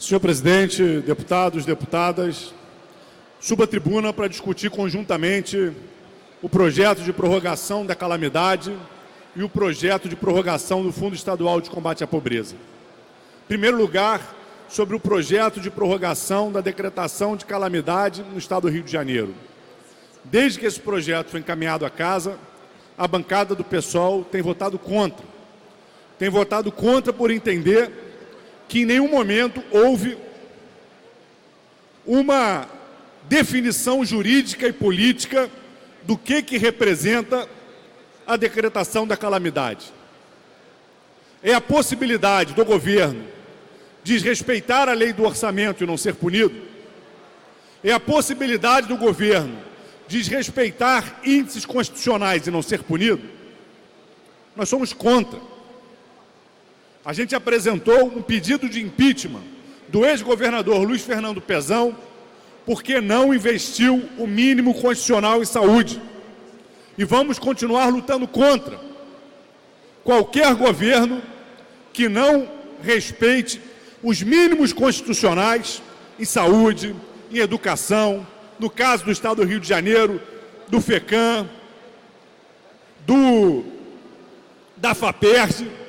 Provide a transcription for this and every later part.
Senhor presidente, deputados, deputadas, subo à tribuna para discutir conjuntamente o projeto de prorrogação da calamidade e o projeto de prorrogação do Fundo Estadual de Combate à Pobreza. Em primeiro lugar, sobre o projeto de prorrogação da decretação de calamidade no estado do Rio de Janeiro. Desde que esse projeto foi encaminhado à casa, a bancada do PSOL tem votado contra. Tem votado contra por entender que em nenhum momento houve uma definição jurídica e política do que representa a decretação da calamidade. É a possibilidade do governo desrespeitar a lei do orçamento e não ser punido. É a possibilidade do governo desrespeitar índices constitucionais e não ser punido. Nós somos contra. A gente apresentou um pedido de impeachment do ex-governador Luiz Fernando Pezão porque não investiu o mínimo constitucional em saúde. E vamos continuar lutando contra qualquer governo que não respeite os mínimos constitucionais em saúde, em educação, no caso do Estado do Rio de Janeiro, do FECAM, da FAPERJ,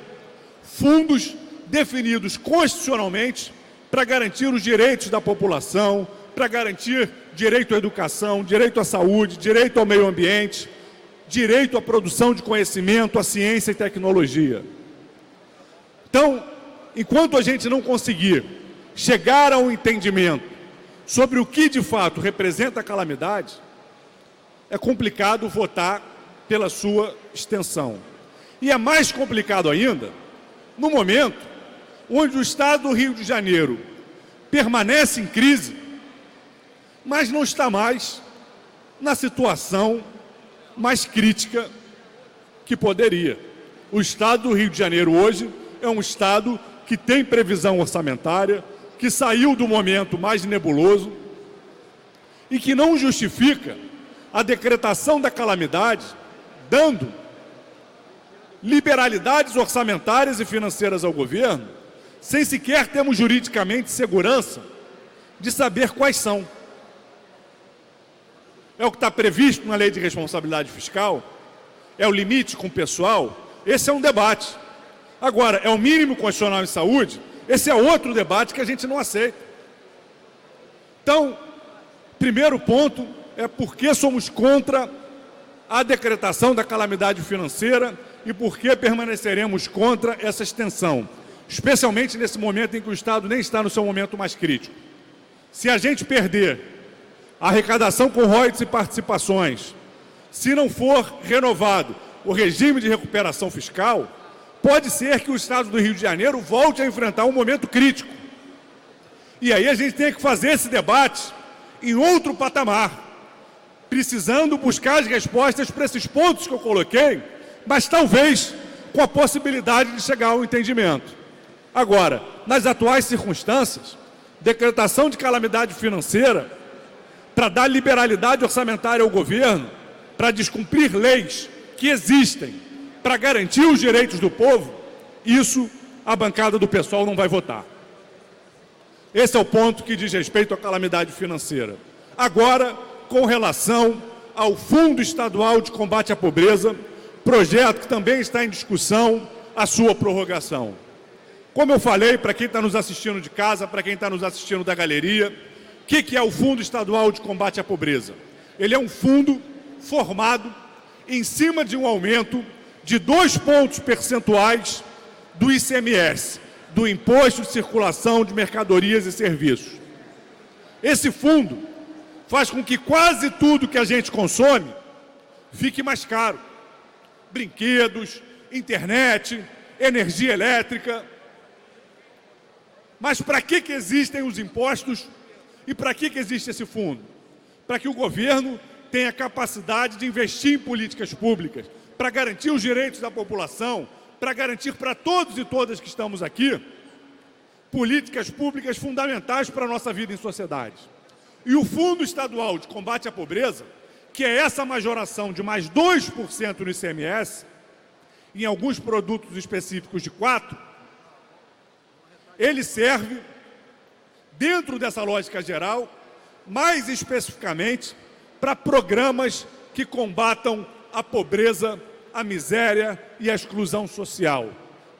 fundos definidos constitucionalmente para garantir os direitos da população, para garantir direito à educação, direito à saúde, direito ao meio ambiente, direito à produção de conhecimento, à ciência e tecnologia. Então, enquanto a gente não conseguir chegar a um entendimento sobre o que de fato representa a calamidade, é complicado votar pela sua extensão. E é mais complicado ainda no momento onde o Estado do Rio de Janeiro permanece em crise, mas não está mais na situação mais crítica que poderia. O Estado do Rio de Janeiro hoje é um Estado que tem previsão orçamentária, que saiu do momento mais nebuloso e que não justifica a decretação da calamidade, dando liberalidades orçamentárias e financeiras ao governo, sem sequer termos juridicamente segurança de saber quais são. É o que está previsto na Lei de Responsabilidade Fiscal? É o limite com o pessoal? Esse é um debate. Agora, é o mínimo constitucional em saúde? Esse é outro debate que a gente não aceita. Então, primeiro ponto é por que somos contra a decretação da calamidade financeira e por que permaneceremos contra essa extensão, especialmente nesse momento em que o Estado nem está no seu momento mais crítico. Se a gente perder a arrecadação com royalties e participações, se não for renovado o regime de recuperação fiscal, pode ser que o Estado do Rio de Janeiro volte a enfrentar um momento crítico. E aí a gente tem que fazer esse debate em outro patamar, precisando buscar as respostas para esses pontos que eu coloquei, mas talvez com a possibilidade de chegar ao entendimento. Agora, nas atuais circunstâncias, decretação de calamidade financeira, para dar liberalidade orçamentária ao governo, para descumprir leis que existem, para garantir os direitos do povo, isso a bancada do PSOL não vai votar. Esse é o ponto que diz respeito à calamidade financeira. Agora, com relação ao Fundo Estadual de Combate à Pobreza, projeto que também está em discussão, a sua prorrogação. Como eu falei, para quem está nos assistindo de casa, para quem está nos assistindo da galeria, o que é o Fundo Estadual de Combate à Pobreza? Ele é um fundo formado em cima de um aumento de 2 pontos percentuais do ICMS, do Imposto de Circulação de Mercadorias e Serviços. Esse fundo faz com que quase tudo que a gente consome fique mais caro. Brinquedos, internet, energia elétrica. Mas para que existem os impostos e para que existe esse fundo? Para que o governo tenha capacidade de investir em políticas públicas, para garantir os direitos da população, para garantir para todos e todas que estamos aqui políticas públicas fundamentais para a nossa vida em sociedade. E o Fundo Estadual de Combate à Pobreza, que é essa majoração de mais 2% no ICMS, em alguns produtos específicos de 4%, ele serve dentro dessa lógica geral, mais especificamente para programas que combatam a pobreza, a miséria e a exclusão social,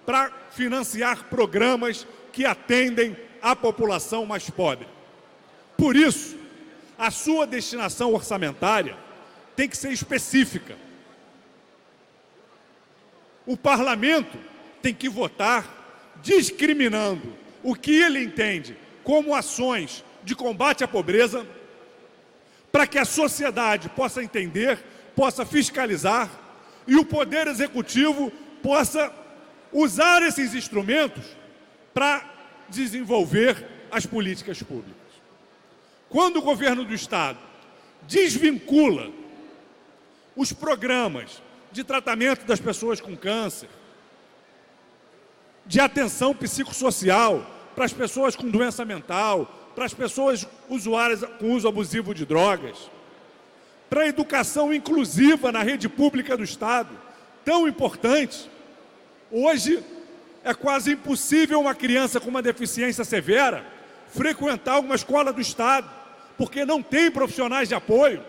para financiar programas que atendem à população mais pobre. Por isso, a sua destinação orçamentária tem que ser específica. O parlamento tem que votar discriminando o que ele entende como ações de combate à pobreza, para que a sociedade possa entender, possa fiscalizar e o Poder Executivo possa usar esses instrumentos para desenvolver as políticas públicas. Quando o governo do Estado desvincula os programas de tratamento das pessoas com câncer, de atenção psicossocial para as pessoas com doença mental, para as pessoas usuárias com uso abusivo de drogas, para a educação inclusiva na rede pública do Estado, tão importante. Hoje é quase impossível uma criança com uma deficiência severa frequentar uma escola do Estado, porque não tem profissionais de apoio.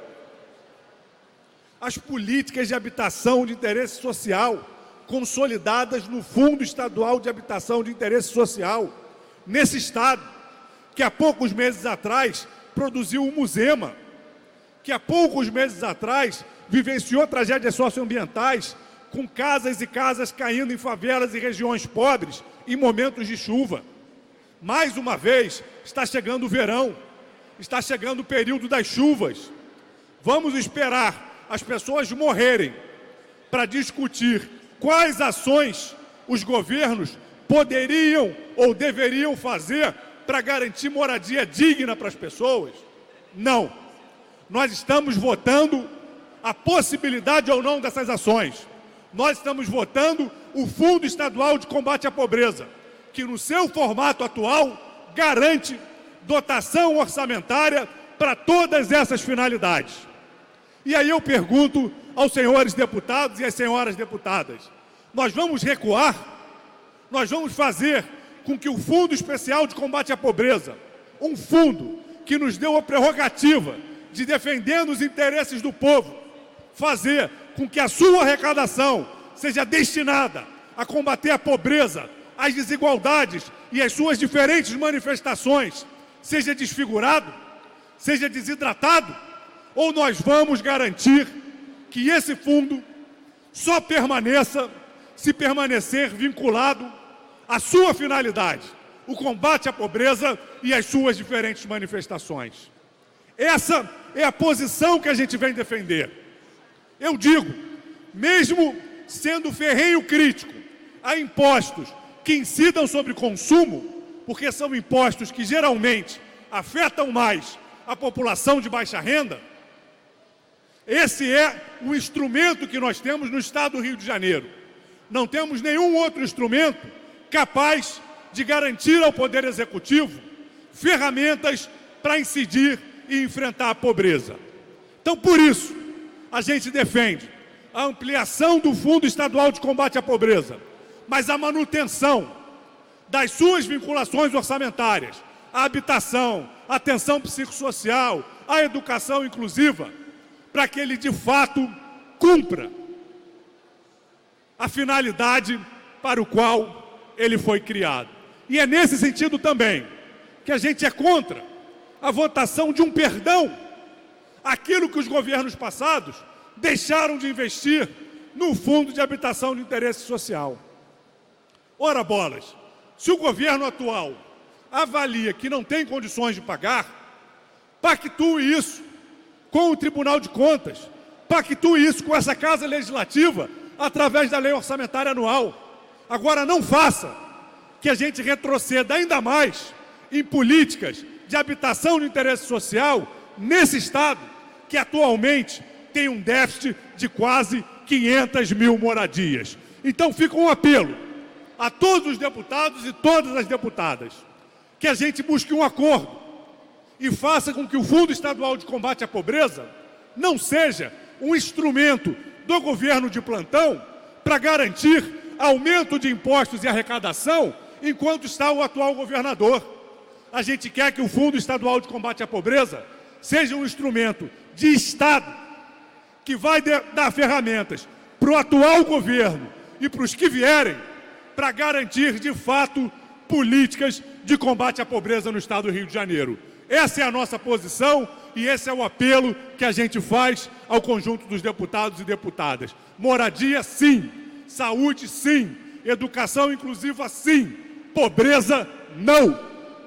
As políticas de habitação de interesse social, consolidadas no Fundo Estadual de Habitação de Interesse Social, nesse Estado, que há poucos meses atrás produziu o Musema, que há poucos meses atrás vivenciou tragédias socioambientais, com casas e casas caindo em favelas e regiões pobres em momentos de chuva. Mais uma vez, está chegando o verão, está chegando o período das chuvas. Vamos esperar as pessoas morrerem para discutir quais ações os governos poderiam ou deveriam fazer para garantir moradia digna para as pessoas? Não. Nós estamos votando a possibilidade ou não dessas ações. Nós estamos votando o Fundo Estadual de Combate à Pobreza, que no seu formato atual garante dotação orçamentária para todas essas finalidades. E aí eu pergunto aos senhores deputados e às senhoras deputadas, nós vamos recuar? Nós vamos fazer com que o Fundo Especial de Combate à Pobreza, um fundo que nos deu a prerrogativa de defender os interesses do povo, fazer com que a sua arrecadação seja destinada a combater a pobreza, as desigualdades e as suas diferentes manifestações, seja desfigurado, seja desidratado, ou nós vamos garantir que esse fundo só permaneça se permanecer vinculado à sua finalidade, o combate à pobreza e às suas diferentes manifestações. Essa é a posição que a gente vem defender. Eu digo, mesmo sendo ferrenho crítico a impostos que incidam sobre consumo, porque são impostos que geralmente afetam mais a população de baixa renda, esse é o instrumento que nós temos no Estado do Rio de Janeiro. Não temos nenhum outro instrumento capaz de garantir ao Poder Executivo ferramentas para incidir e enfrentar a pobreza. Então, por isso, a gente defende a ampliação do Fundo Estadual de Combate à Pobreza, mas a manutenção das suas vinculações orçamentárias, a habitação, a atenção psicossocial, a educação inclusiva, para que ele, de fato, cumpra a finalidade para o qual ele foi criado. E é nesse sentido também que a gente é contra a votação de um perdão àquilo que os governos passados deixaram de investir no Fundo de Habitação de Interesse Social. Ora bolas, se o governo atual avalia que não tem condições de pagar, pactue isso com o Tribunal de Contas, pactue isso com essa Casa Legislativa através da Lei Orçamentária Anual. Agora não faça que a gente retroceda ainda mais em políticas de habitação de interesse social nesse Estado que atualmente tem um déficit de quase 500 mil moradias. Então fica um apelo a todos os deputados e todas as deputadas que a gente busque um acordo e faça com que o Fundo Estadual de Combate à Pobreza não seja um instrumento do governo de plantão para garantir aumento de impostos e arrecadação enquanto está o atual governador. A gente quer que o Fundo Estadual de Combate à Pobreza seja um instrumento de Estado que vai dar ferramentas para o atual governo e para os que vierem para garantir, de fato, políticas de combate à pobreza no Estado do Rio de Janeiro. Essa é a nossa posição e esse é o apelo que a gente faz ao conjunto dos deputados e deputadas. Moradia, sim. Saúde, sim. Educação inclusiva, sim. Pobreza, não.